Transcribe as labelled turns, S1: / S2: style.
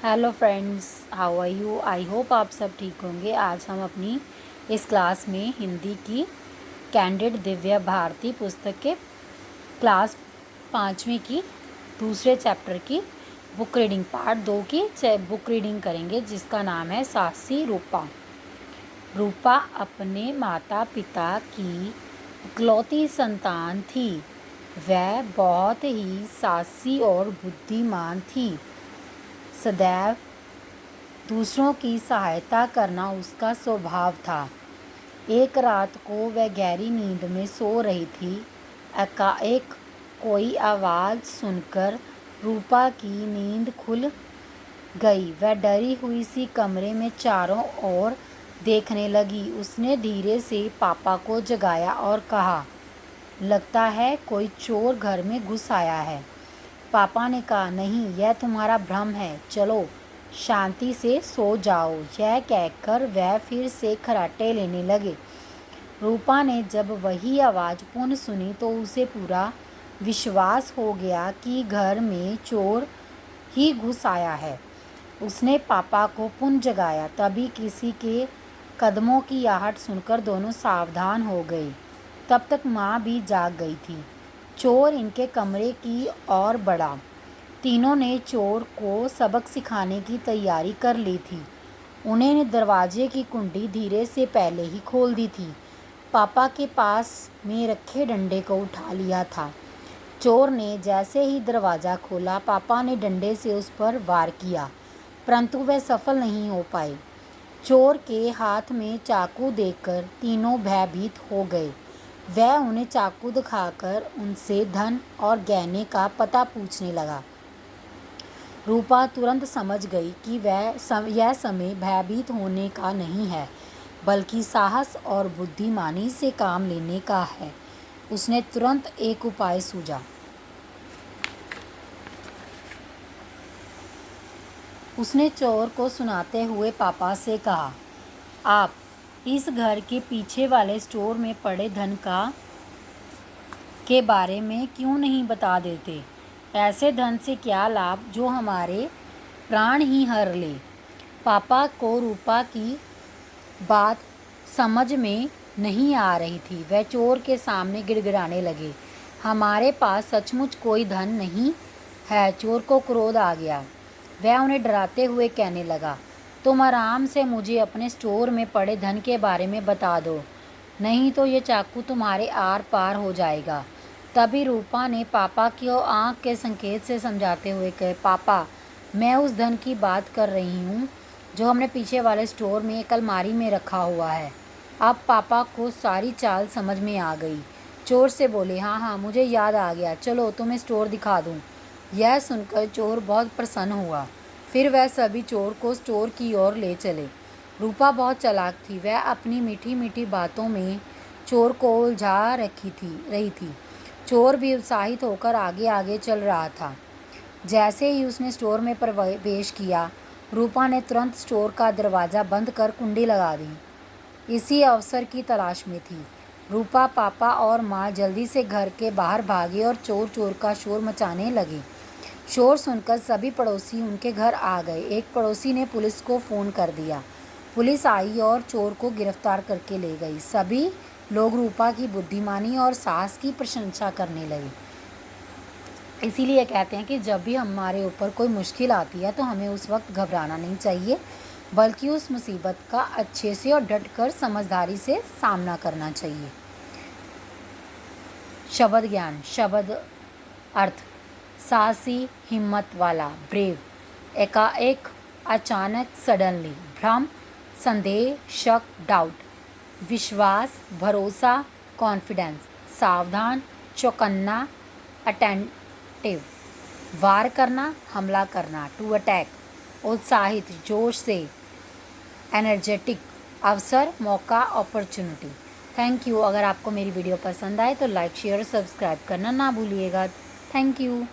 S1: Hello friends, how are you. I hope आप सब ठीक होंगे। आज हम अपनी इस क्लास में हिंदी की कैंडिड दिव्या भारती पुस्तक के क्लास 5वीं की दूसरे चैप्टर की बुक रीडिंग पार्ट 2 की बुक रीडिंग करेंगे, जिसका नाम है साहसी रूपा। रूपा अपने माता पिता की इकलौती संतान थी। वह बहुत ही साहसी और बुद्धिमान थी। सदैव दूसरों की सहायता करना उसका स्वभाव था। एक रात को वह गहरी नींद में सो रही थी। एकाएक कोई आवाज़ सुनकर रूपा की नींद खुल गई। वह डरी हुई सी कमरे में चारों ओर देखने लगी। उसने धीरे से पापा को जगाया और कहा, लगता है कोई चोर घर में घुस आया है। पापा ने कहा, नहीं, यह तुम्हारा भ्रम है, चलो शांति से सो जाओ। यह कहकर वह फिर से खर्राटे लेने लगे। रूपा ने जब वही आवाज़ पुनः सुनी तो उसे पूरा विश्वास हो गया कि घर में चोर ही घुस आया है। उसने पापा को पुनः जगाया। तभी किसी के कदमों की आहट सुनकर दोनों सावधान हो गए। तब तक माँ भी जाग गई थी। चोर इनके कमरे की ओर बढ़ा। तीनों ने चोर को सबक सिखाने की तैयारी कर ली थी। उन्होंने दरवाजे की कुंडी धीरे से पहले ही खोल दी थी। पापा के पास में रखे डंडे को उठा लिया था। चोर ने जैसे ही दरवाज़ा खोला, पापा ने डंडे से उस पर वार किया, परंतु वह सफल नहीं हो पाए। चोर के हाथ में चाकू देखकर तीनों भयभीत हो गए। वह उन्हें चाकू दिखाकर उनसे धन और गहने का पता पूछने लगा। रूपा तुरंत समझ गई कि यह समय भयभीत होने का नहीं है, बल्कि साहस और बुद्धिमानी से काम लेने का है। उसने तुरंत एक उपाय सूझा। उसने चोर को सुनाते हुए पापा से कहा, आप इस घर के पीछे वाले स्टोर में पड़े धन के बारे में क्यों नहीं बता देते? ऐसे धन से क्या लाभ जो हमारे प्राण ही हर ले। पापा को रूपा की बात समझ में नहीं आ रही थी। वह चोर के सामने गिड़गिड़ाने लगे, हमारे पास सचमुच कोई धन नहीं है। चोर को क्रोध आ गया। वह उन्हें डराते हुए कहने लगा, तुम आराम से मुझे अपने स्टोर में पड़े धन के बारे में बता दो, नहीं तो ये चाकू तुम्हारे आर पार हो जाएगा। तभी रूपा ने पापा की आंख के संकेत से समझाते हुए कहे, पापा, मैं उस धन की बात कर रही हूँ जो हमने पीछे वाले स्टोर में एक अलमारी में रखा हुआ है। अब पापा को सारी चाल समझ में आ गई। चोर से बोले, हाँ हाँ, मुझे याद आ गया, चलो तुम्हें स्टोर दिखा दूँ। यह सुनकर चोर बहुत प्रसन्न हुआ। फिर वह सभी चोर को स्टोर की ओर ले चले। रूपा बहुत चालाक थी। वह अपनी मीठी मीठी बातों में चोर को उलझा रही थी। चोर भी उत्साहित होकर आगे आगे चल रहा था। जैसे ही उसने स्टोर में प्रवेश किया, रूपा ने तुरंत स्टोर का दरवाज़ा बंद कर कुंडी लगा दी। इसी अवसर की तलाश में थी। रूपा, पापा और माँ जल्दी से घर के बाहर भागे और चोर चोर का शोर मचाने लगे। शोर सुनकर सभी पड़ोसी उनके घर आ गए। एक पड़ोसी ने पुलिस को फ़ोन कर दिया। पुलिस आई और चोर को गिरफ्तार करके ले गई। सभी लोग रूपा की बुद्धिमानी और साहस की प्रशंसा करने लगे। इसीलिए कहते हैं कि जब भी हमारे ऊपर कोई मुश्किल आती है तो हमें उस वक्त घबराना नहीं चाहिए, बल्कि उस मुसीबत का अच्छे से और डट कर समझदारी से सामना करना चाहिए। शब्द ज्ञान। शब्द अर्थ, साहसी, हिम्मत वाला, ब्रेव। एकाएक, अचानक, सडनली। भ्रम, संदेह, शक, डाउट। विश्वास, भरोसा, कॉन्फिडेंस। सावधान, चौकन्ना, अटेंटिव। वार करना, हमला करना, टू अटैक। उत्साहित, जोश से, एनर्जेटिक। अवसर, मौका, अपॉर्चुनिटी। Thank you. अगर आपको मेरी वीडियो पसंद आए तो लाइक, शेयर, सब्सक्राइब करना ना भूलिएगा। Thank you.